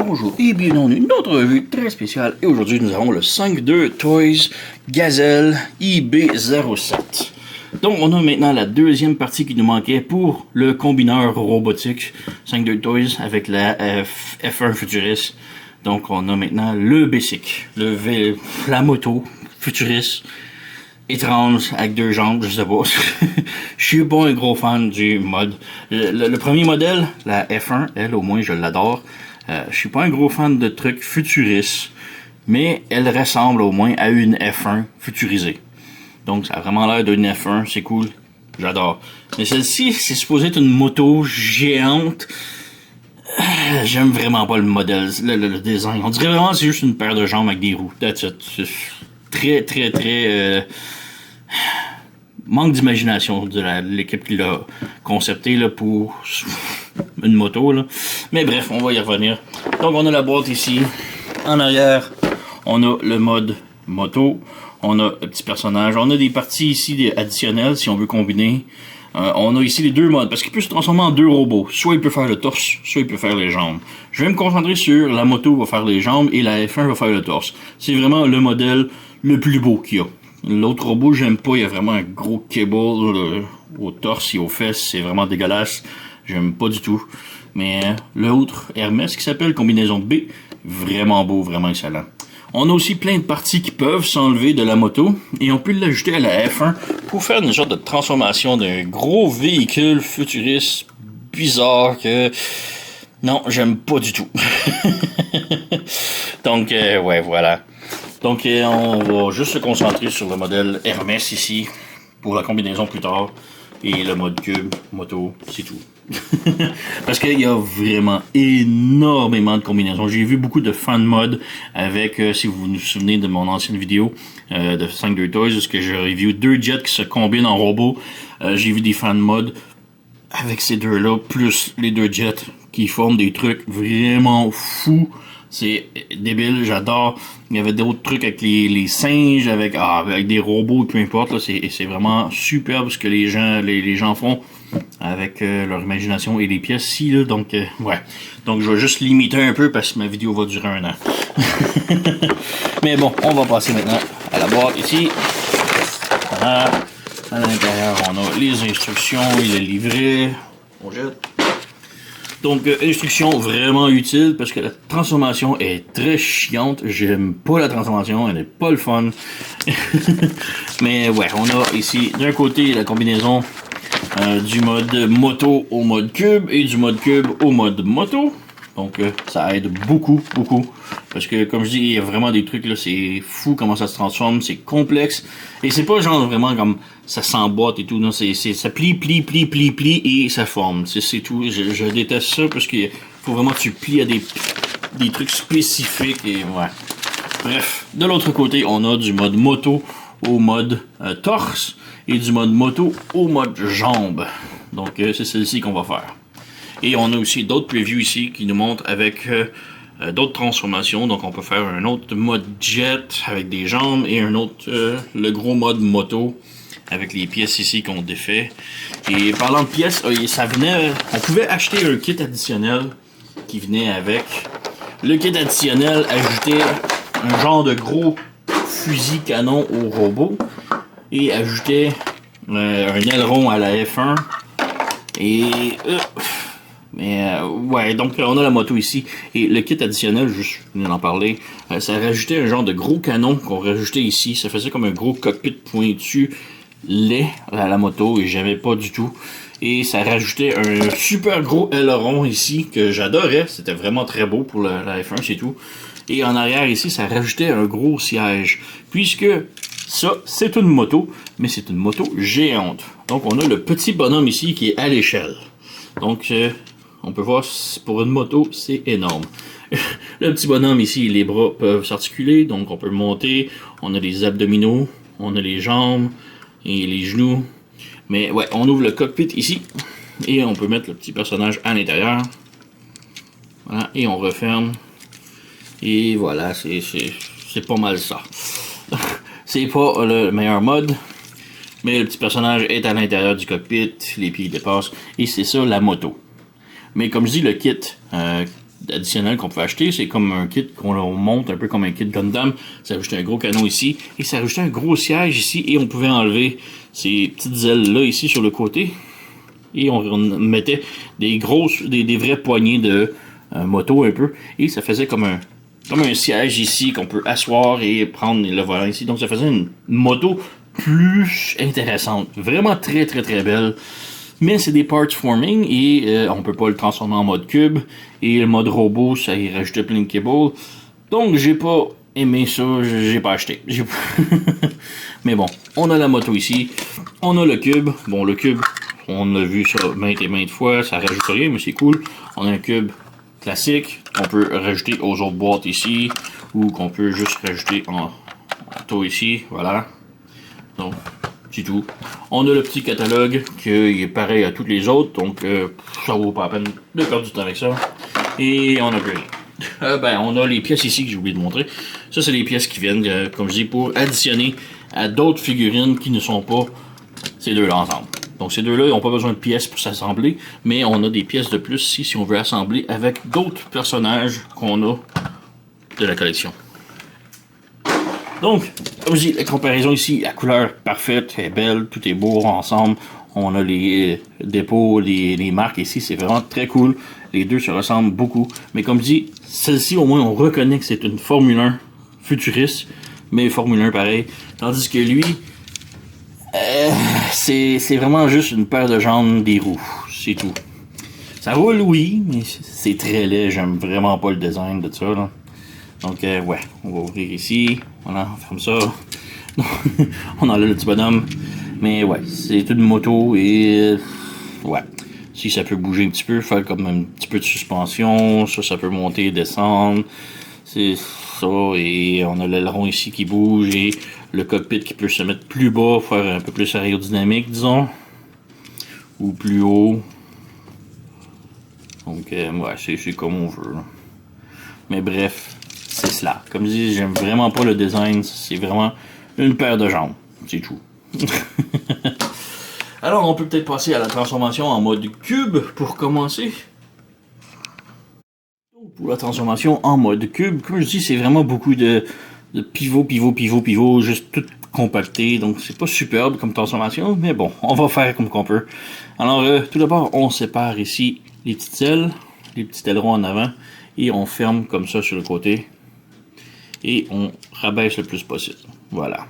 bonjour et bienvenue dans une autre revue très spéciale. Et aujourd'hui, nous avons le 5.2 Toys Gazelle IB07. Donc, on a maintenant la deuxième partie qui nous manquait pour le combineur robotique 5.2 Toys avec la F1 Futurist. Donc, on a maintenant le Basic, la moto futuriste. Étrange, avec deux jambes, je sais pas. Je suis pas un gros fan du mode. Le premier modèle, la F1, elle au moins je l'adore. Je suis pas un gros fan de trucs futuristes, mais elle ressemble au moins à une F1 futurisée. Donc ça a vraiment l'air d'une F1, c'est cool, j'adore. Mais celle-ci, c'est supposé être une moto géante. J'aime vraiment pas le modèle, le design. On dirait vraiment que c'est juste une paire de jambes avec des roues. That's it. C'est très manque d'imagination de l'équipe qui l'a concepté là, pour une moto là. Mais bref, on va y revenir. Donc on a la boîte ici. En arrière, on a le mode moto. On a le petit personnage. On a des parties ici additionnelles si on veut combiner. On a ici les deux modes, parce qu'il peut se transformer en deux robots. Soit il peut faire le torse, soit il peut faire les jambes. Je vais me concentrer sur la moto va faire les jambes et la F1 va faire le torse. C'est vraiment le modèle le plus beau qu'il y a. L'autre robot, j'aime pas, il y a vraiment un gros cable au torse et aux fesses, c'est vraiment dégueulasse. J'aime pas du tout. Mais l'autre, Hermès, qui s'appelle Combinaison B, vraiment beau, vraiment excellent. On a aussi plein de parties qui peuvent s'enlever de la moto et on peut l'ajouter à la F1 pour faire une sorte de transformation d'un gros véhicule futuriste bizarre que... Non, j'aime pas du tout. Donc, ouais, voilà. Donc, on va juste se concentrer sur le modèle Hermès ici pour la combinaison plus tard et le mode cube, moto, c'est tout. Parce qu'il y a vraiment énormément de combinaisons. J'ai vu beaucoup de fan mode avec, si vous vous souvenez de mon ancienne vidéo de 5.2 Toys, où que je review deux jets qui se combinent en robot. J'ai vu des fan mode avec ces deux-là, plus les deux jets qui forment des trucs vraiment fous. C'est débile, j'adore. Il y avait d'autres trucs avec les singes, avec des robots, peu importe. Là, c'est vraiment superbe ce que les gens font avec leur imagination et les pièces ici. Là, donc, ouais. Donc, je vais juste limiter un peu parce que ma vidéo va durer 1 an. Mais bon, on va passer maintenant à la boîte ici. Voilà. À l'intérieur, on a les instructions et le livret. On jette. Donc, instruction vraiment utile parce que la transformation est très chiante. J'aime pas la transformation, elle n'est pas le fun. Mais ouais, on a ici d'un côté la combinaison du mode moto au mode cube et du mode cube au mode moto. Donc, ça aide beaucoup. Parce que, comme je dis, il y a vraiment des trucs là, c'est fou comment ça se transforme, c'est complexe. Et c'est pas genre vraiment comme ça s'emboîte et tout, non, ça plie et ça forme. C'est tout. Je déteste ça parce qu'il faut vraiment que tu plies à des trucs spécifiques et ouais. Bref, de l'autre côté, on a du mode moto au mode torse et du mode moto au mode jambes. Donc, c'est celle-ci qu'on va faire. Et on a aussi d'autres previews ici qui nous montrent avec d'autres transformations. Donc on peut faire un autre mode jet avec des jambes et un autre, le gros mode moto avec les pièces ici qu'on défait. Et parlant de pièces, ça venait, on pouvait acheter un kit additionnel qui venait avec. Le kit additionnel ajoutait un genre de gros fusil canon au robot et ajoutait un aileron à la F1 et... Mais ouais, donc on a la moto ici. Et le kit additionnel, je viens d'en parler, ça rajoutait un genre de gros canon qu'on rajoutait ici. Ça faisait comme un gros cockpit pointu laid à la moto et j'aimais pas du tout. Et ça rajoutait un super gros aileron ici que j'adorais. C'était vraiment très beau pour la F1, c'est tout. Et en arrière ici, ça rajoutait un gros siège. Puisque ça, c'est une moto, mais c'est une moto géante. Donc on a le petit bonhomme ici qui est à l'échelle. Donc... on peut voir, pour une moto, c'est énorme. Le petit bonhomme ici, les bras peuvent s'articuler, donc on peut le monter. On a les abdominaux, on a les jambes et les genoux. Mais ouais, on ouvre le cockpit ici et on peut mettre le petit personnage à l'intérieur. Voilà, et on referme. Et voilà, c'est pas mal ça. C'est pas le meilleur mode, mais le petit personnage est à l'intérieur du cockpit, les pieds dépassent, et c'est ça la moto. Mais comme je dis, le kit additionnel qu'on peut acheter. C'est comme un kit qu'on monte un peu comme un kit Gundam. Ça rajoutait un gros canon ici et ça rajoutait un gros siège ici et on pouvait enlever ces petites ailes là ici sur le côté et on mettait des vraies poignées de moto un peu et ça faisait comme un siège ici qu'on peut asseoir et prendre le volant ici. Donc ça faisait une moto plus intéressante. Vraiment très très très belle. Mais c'est des parts forming et on peut pas le transformer en mode cube. Et le mode robot, ça y rajoutait plein de cables. Donc j'ai pas aimé ça, j'ai pas acheté. Mais bon, on a la moto ici. On a le cube. Bon, le cube, on a vu ça maintes et maintes fois. Ça rajoute rien, mais c'est cool. On a un cube classique qu'on peut rajouter aux autres boîtes ici. Ou qu'on peut juste rajouter en taux ici. Voilà. Donc, c'est tout. On a le petit catalogue qui est pareil à tous les autres, donc ça vaut pas la peine de perdre du temps avec ça. Et on a plus rien. On a les pièces ici que j'ai oublié de montrer. Ça, c'est les pièces qui viennent, comme je dis, pour additionner à d'autres figurines qui ne sont pas ces deux-là ensemble. Donc ces deux-là, ils n'ont pas besoin de pièces pour s'assembler, mais on a des pièces de plus ici si on veut assembler avec d'autres personnages qu'on a de la collection. Donc, comme je dis, la comparaison ici, la couleur parfaite, est belle, tout est beau ensemble. On a les dépôts, les marques ici, c'est vraiment très cool. Les deux se ressemblent beaucoup. Mais comme je dis, celle-ci, au moins, on reconnaît que c'est une Formule 1 futuriste, mais Formule 1 pareil. Tandis que lui, c'est vraiment juste une paire de jambes, des roues, c'est tout. Ça roule, oui, mais c'est très laid. J'aime vraiment pas le design de ça, là. Donc, ouais, on va ouvrir ici. Voilà, on ferme ça. On enlève le petit bonhomme. Mais ouais, c'est une moto et... ouais, si ça peut bouger un petit peu, faire comme un petit peu de suspension. Ça peut monter et descendre. C'est ça. Et on a l'aileron ici qui bouge et le cockpit qui peut se mettre plus bas, faire un peu plus aérodynamique, disons. Ou plus haut. Donc, ouais, c'est comme on veut. Mais bref, c'est cela. Comme je dis, j'aime vraiment pas le design. C'est vraiment une paire de jambes. C'est tout. Alors, on peut peut-être passer à la transformation en mode cube pour commencer. Pour la transformation en mode cube, comme je dis, c'est vraiment beaucoup de pivot, juste tout compacté. Donc, c'est pas superbe comme transformation, mais bon, on va faire comme qu'on peut. Alors, tout d'abord, on sépare ici les petites ailes, les petits ailerons en avant, et on ferme comme ça sur le côté. Et on rabaisse le plus possible. Voilà.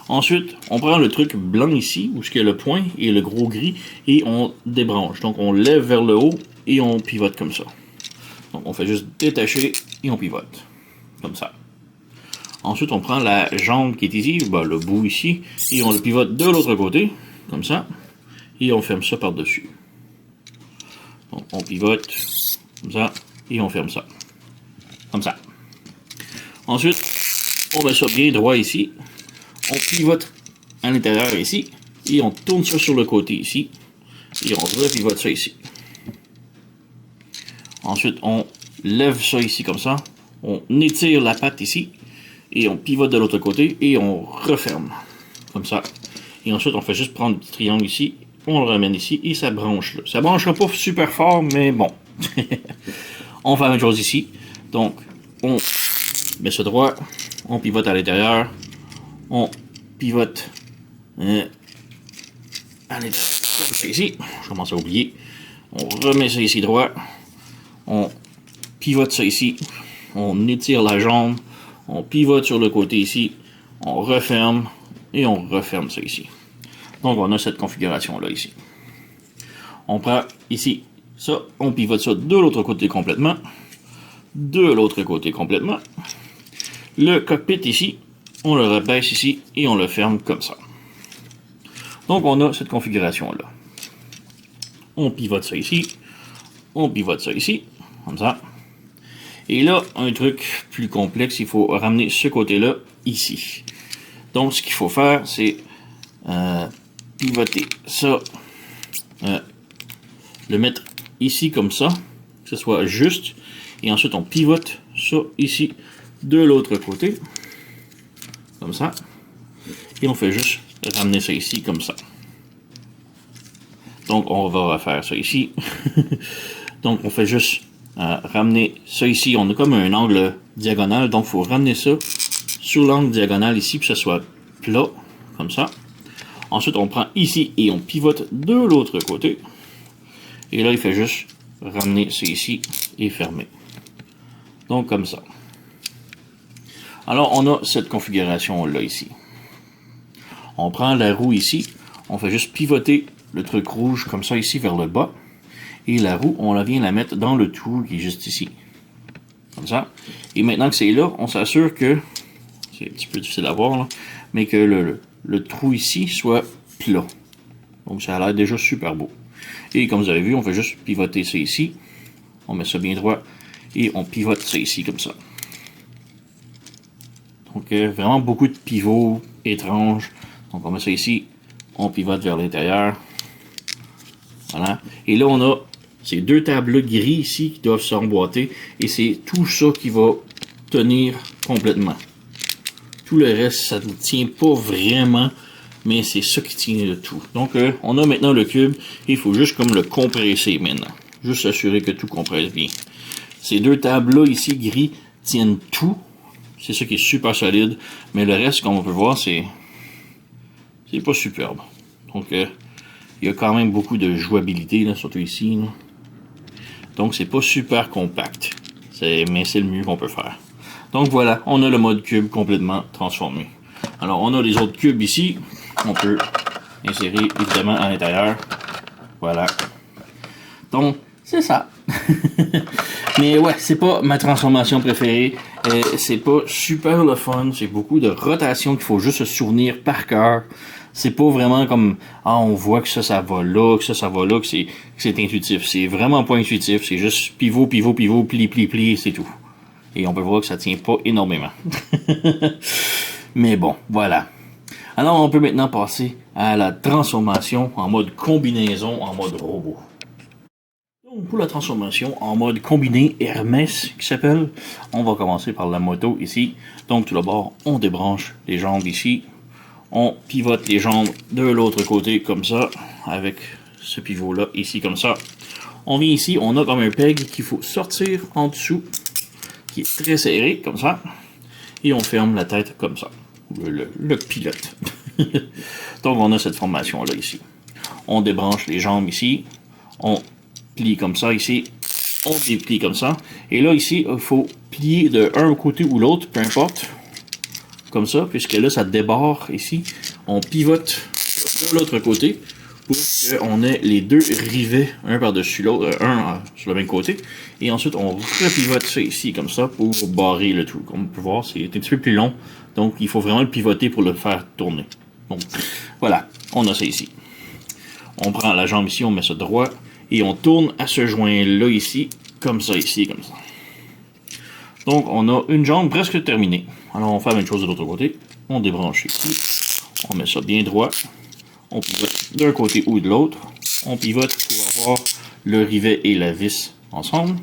Ensuite, on prend le truc blanc ici, où il y a le point et le gros gris, et on débranche. Donc, on lève vers le haut et on pivote comme ça. Donc, on fait juste détacher et on pivote. Comme ça. Ensuite, on prend la jambe qui est ici, le bout ici, et on le pivote de l'autre côté, comme ça, et on ferme ça par-dessus. Donc, on pivote, comme ça, et on ferme ça. Comme ça. Ensuite, on met ça bien droit ici. On pivote à l'intérieur ici. Et on tourne ça sur le côté ici. Et on repivote ça ici. Ensuite, on lève ça ici comme ça. On étire la patte ici. Et on pivote de l'autre côté. Et on referme. Comme ça. Et ensuite, on fait juste prendre le petit triangle ici. On le ramène ici. Et ça branche là. Ça branchera pas super fort, mais bon. On fait la même chose ici. Donc, on met ça droit, on pivote à l'intérieur, on pivote à l'intérieur. Ici, je commence à oublier. On remet ça ici droit, on pivote ça ici, on étire la jambe, on pivote sur le côté ici, on referme et on referme ça ici. Donc on a cette configuration là ici. On prend ici ça, on pivote ça de l'autre côté complètement. De l'autre côté complètement. Le cockpit ici, on le rabaisse ici et on le ferme comme ça. Donc on a cette configuration là. On pivote ça ici, on pivote ça ici, comme ça. Et là, un truc plus complexe, il faut ramener ce côté-là ici. Donc ce qu'il faut faire, c'est pivoter ça, le mettre ici comme ça, que ce soit juste. Et ensuite, on pivote ça ici de l'autre côté. Comme ça. Et on fait juste ramener ça ici comme ça. Donc, on va refaire ça ici. Donc, on fait juste ramener ça ici. On a comme un angle diagonal, donc il faut ramener ça sur l'angle diagonal ici, puis que ça soit plat, comme ça. Ensuite, on prend ici et on pivote de l'autre côté. Et là, il fait juste ramener ça ici et fermer. Donc, comme ça. Alors, on a cette configuration-là ici. On prend la roue ici, on fait juste pivoter le truc rouge comme ça ici vers le bas. Et la roue, on la vient la mettre dans le trou qui est juste ici. Comme ça. Et maintenant que c'est là, on s'assure que, c'est un petit peu difficile à voir, là, mais que le trou ici soit plat. Donc ça a l'air déjà super beau. Et comme vous avez vu, on fait juste pivoter ça ici. On met ça bien droit et on pivote ça ici comme ça. Donc vraiment beaucoup de pivots étranges. Donc on met ça ici, on pivote vers l'intérieur. Voilà. Et là on a ces deux tableaux gris ici qui doivent s'emboîter. Et c'est tout ça qui va tenir complètement. Tout le reste, ça ne tient pas vraiment, mais c'est ça qui tient le tout. Donc, on a maintenant le cube, et il faut juste comme le compresser maintenant. Juste s'assurer que tout compresse bien. Ces deux tables-là ici, gris, tiennent tout. C'est ça qui est super solide, mais le reste, comme on peut voir, c'est pas superbe. Donc, il y a quand même beaucoup de jouabilité, là, surtout ici. Là. Donc, c'est pas super compact, mais c'est le mieux qu'on peut faire. Donc voilà, on a le mode cube complètement transformé. Alors on a les autres cubes ici, on peut insérer évidemment à l'intérieur. Voilà. Donc c'est ça. Mais ouais, c'est pas ma transformation préférée. C'est pas super le fun, c'est beaucoup de rotation qu'il faut juste se souvenir par cœur. C'est pas vraiment comme, ah, on voit que ça va là, que ça va là, que c'est intuitif. C'est vraiment pas intuitif, c'est juste pivot, pivot, pivot, pli, pli, pli, c'est tout. Et on peut voir que ça tient pas énormément. Mais bon, voilà. Alors, on peut maintenant passer à la transformation en mode combinaison, en mode robot. Donc, pour la transformation en mode combiné Hermès, qui s'appelle, on va commencer par la moto ici. Donc, tout d'abord, on débranche les jambes ici. On pivote les jambes de l'autre côté, comme ça, avec ce pivot-là, ici, comme ça. On vient ici, on a comme un peg qu'il faut sortir en dessous, qui est très serré, comme ça, et on ferme la tête comme ça, le pilote. Donc on a cette formation-là ici. On débranche les jambes ici, on plie comme ça ici, on déplie comme ça, et là ici, il faut plier de un côté ou l'autre, peu importe, comme ça, puisque là ça débarre ici, on pivote de l'autre côté, pour qu'on ait les deux rivets, un par-dessus l'autre, un sur le même côté. Et ensuite, on repivote ça ici, comme ça, pour barrer le tout. Comme on peut voir, c'est un petit peu plus long. Donc, il faut vraiment le pivoter pour le faire tourner. Donc, voilà, on a ça ici. On prend la jambe ici, on met ça droit. Et on tourne à ce joint-là ici, comme ça ici, comme ça. Donc, on a une jambe presque terminée. Alors, on fait la même chose de l'autre côté. On débranche ici. On met ça bien droit. On pivote d'un côté ou de l'autre. On pivote pour avoir le rivet et la vis ensemble.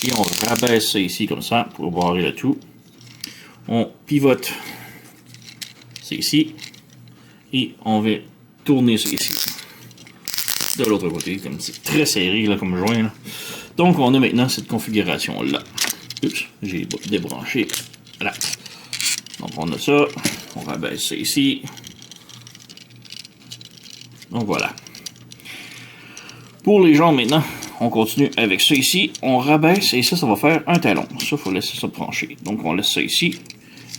Et on rabaisse ça ici comme ça pour barrer le tout. On pivote ça ici. Et on va tourner ça ici. De l'autre côté, comme c'est très serré là, comme joint. Là. Donc on a maintenant cette configuration là. Oups, j'ai débranché. Voilà. Donc on a ça. On rabaisse ça ici. Donc voilà. Pour les jambes maintenant, on continue avec ça ici. On rabaisse et ça va faire un talon. Ça, il faut laisser ça brancher. Donc on laisse ça ici.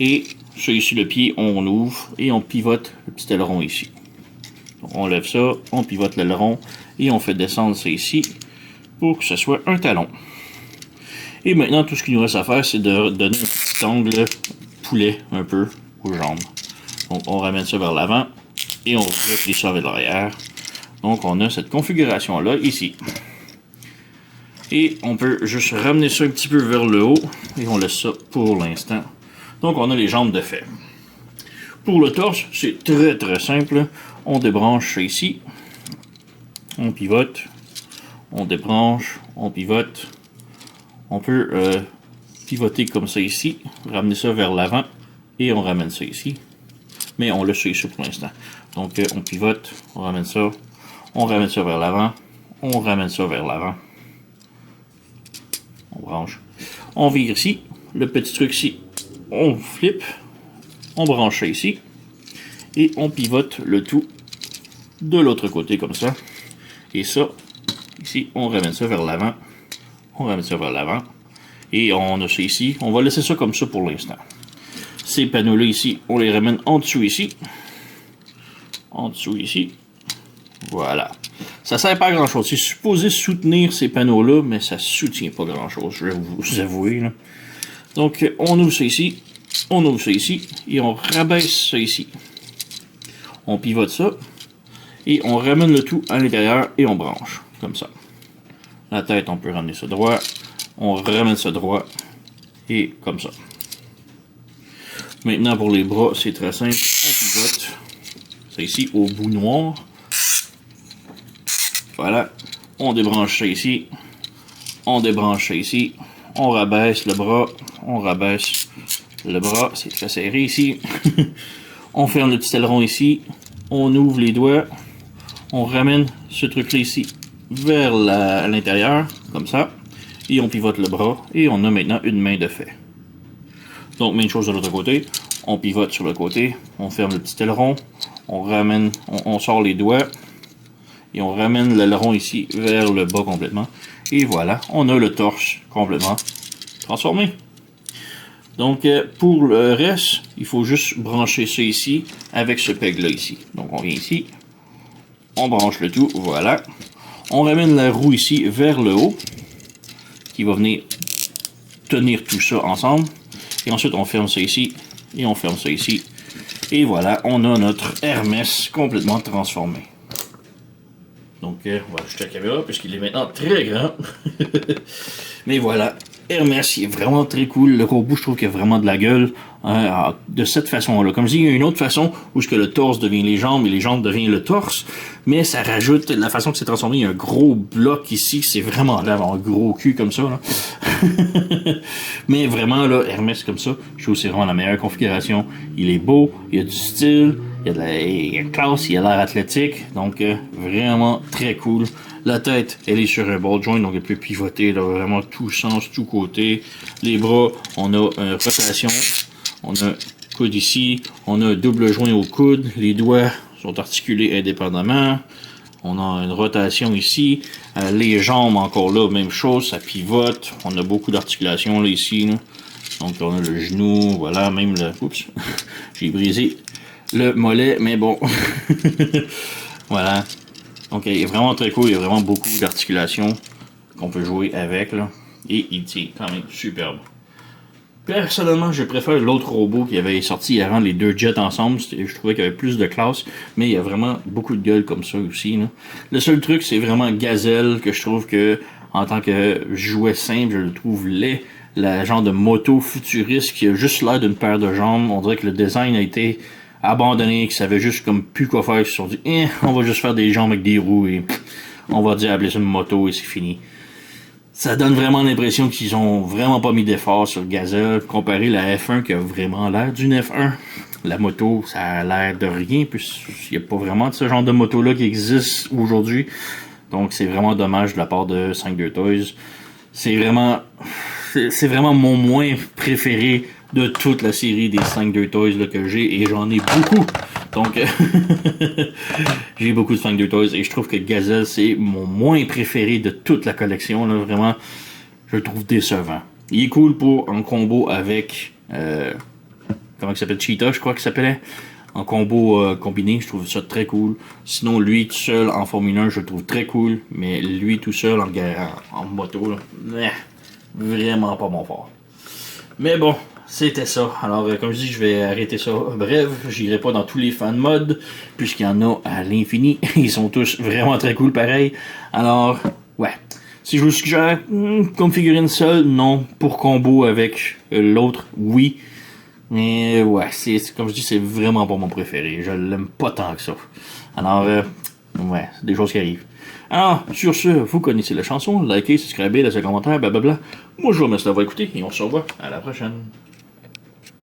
Et ça ici, le pied, on ouvre et on pivote le petit aileron ici. Donc on lève ça, on pivote l'aileron et on fait descendre ça ici pour que ce soit un talon. Et maintenant, tout ce qu'il nous reste à faire, c'est de donner un petit angle poulet un peu aux jambes. Donc on ramène ça vers l'avant. Et on replie ça vers l'arrière. Donc on a cette configuration là ici. Et on peut juste ramener ça un petit peu vers le haut. Et on laisse ça pour l'instant. Donc on a les jambes de fait. Pour le torse, c'est très très simple. On débranche ça ici. On pivote. On débranche. On pivote. On peut pivoter comme ça ici. Ramener ça vers l'avant. Et on ramène ça ici. Mais on laisse ça ici pour l'instant. Donc on pivote, on ramène ça vers l'avant, on ramène ça vers l'avant, on branche. On vire ici, le petit truc ici, on flippe, on branche ça ici, et on pivote le tout de l'autre côté comme ça. Et ça, ici, on ramène ça vers l'avant, on ramène ça vers l'avant, et on a ça ici. On va laisser ça comme ça pour l'instant. Ces panneaux-là ici, on les ramène en dessous ici, en dessous ici, voilà. Ça sert pas à grand chose. C'est supposé soutenir ces panneaux-là, mais ça soutient pas grand chose, je vais vous avouer. Là. Donc, on ouvre ça ici, on ouvre ça ici, et on rabaisse ça ici. On pivote ça, et on ramène le tout à l'intérieur, et on branche, comme ça. La tête, on peut ramener ça droit, on ramène ça droit, et comme ça. Maintenant, pour les bras, c'est très simple, on pivote ça ici au bout noir. Voilà, on débranche ça ici, on débranche ça ici, on rabaisse le bras, on rabaisse le bras, c'est très serré ici. On ferme le petit aileron ici, on ouvre les doigts, on ramène ce truc-là ici vers l'intérieur, comme ça, et on pivote le bras, et on a maintenant une main de fait. Donc, même chose de l'autre côté, on pivote sur le côté, on ferme le petit aileron, on ramène, on sort les doigts, et on ramène l'aileron ici vers le bas complètement. Et voilà, on a le torse complètement transformé. Donc, pour le reste, il faut juste brancher ça ici avec ce peg-là ici. Donc, on vient ici, on branche le tout, voilà. On ramène la roue ici vers le haut, qui va venir tenir tout ça ensemble. Et ensuite, on ferme ça ici, et on ferme ça ici. Et voilà, on a notre Hermès complètement transformé. Donc, on va ajouter la caméra puisqu'il est maintenant très grand. Mais voilà, Hermès, il est vraiment très cool. Le robot, je trouve qu'il a vraiment de la gueule de cette façon-là. Comme je dis, il y a une autre façon où ce que le torse devient les jambes et les jambes deviennent le torse. Mais ça rajoute la façon que c'est transformé. Il y a un gros bloc ici. C'est vraiment d'avoir un gros cul comme ça. Là. Mais vraiment, là, Hermès comme ça, je trouve que c'est vraiment la meilleure configuration. Il est beau, il y a du style. Il y a de la classe, il a l'air athlétique, donc vraiment très cool. La tête, elle est sur un ball joint, donc elle peut pivoter là, vraiment tout sens, tout côté. Les bras, on a une rotation, on a un coude ici, on a un double joint au coude, les doigts sont articulés indépendamment. On a une rotation ici, les jambes encore là, même chose, ça pivote. On a beaucoup d'articulations là ici. Là. Donc on a le genou, voilà, même le... Oups, j'ai brisé le mollet, mais bon. Voilà. Donc, il est vraiment très cool. Il y a vraiment beaucoup d'articulations qu'on peut jouer avec. Là. Et il tient quand même superbe. Personnellement, je préfère l'autre robot qui avait sorti avant les deux jets ensemble. Je trouvais qu'il y avait plus de classe. Mais il y a vraiment beaucoup de gueule comme ça aussi. Là. Le seul truc, c'est vraiment Gazelle que je trouve que, en tant que jouet simple, je le trouve laid. La genre de moto futuriste qui a juste l'air d'une paire de jambes. On dirait que le design a été abandonné, qu'ils savaient juste comme plus quoi faire, ils se sont dit on va juste faire des jambes avec des roues et on va dire appeler ça une moto et c'est fini. Ça donne vraiment l'impression qu'ils ont vraiment pas mis d'effort sur Gazelle comparé à la F1 qui a vraiment l'air d'une F1. La moto, ça a l'air de rien, puisqu'il n'y a pas vraiment de ce genre de moto-là qui existe aujourd'hui. Donc c'est vraiment dommage de la part de 5-2 Toys. C'est vraiment mon moins préféré de toute la série des 5-2 Toys là, que j'ai, et j'en ai beaucoup. Donc, j'ai beaucoup de 5-2 Toys, et je trouve que Gazelle, c'est mon moins préféré de toute la collection. Là, vraiment, je le trouve décevant. Il est cool pour un combo avec, comment il s'appelle, Cheetah, je crois qu'il s'appelait. En combo combiné, je trouve ça très cool. Sinon, lui tout seul en Formule 1, je le trouve très cool. Mais lui tout seul en moto, là, vraiment pas mon fort. Mais bon, c'était ça. Alors, comme je dis, je vais arrêter ça bref. J'irai pas dans tous les fan modes, puisqu'il y en a à l'infini. Ils sont tous vraiment très cool, pareil. Alors, ouais. Si je vous suggère, comme figurine seule, non. Pour combo avec l'autre, oui. Mais ouais, comme je dis, c'est vraiment pas mon préféré. Je l'aime pas tant que ça. Alors, ouais, c'est des choses qui arrivent. Alors, sur ce, vous connaissez la chanson. Likez, subscribez, laissez un commentaire, blablabla. Moi, je vous remercie d'avoir écouté et on se revoit à la prochaine.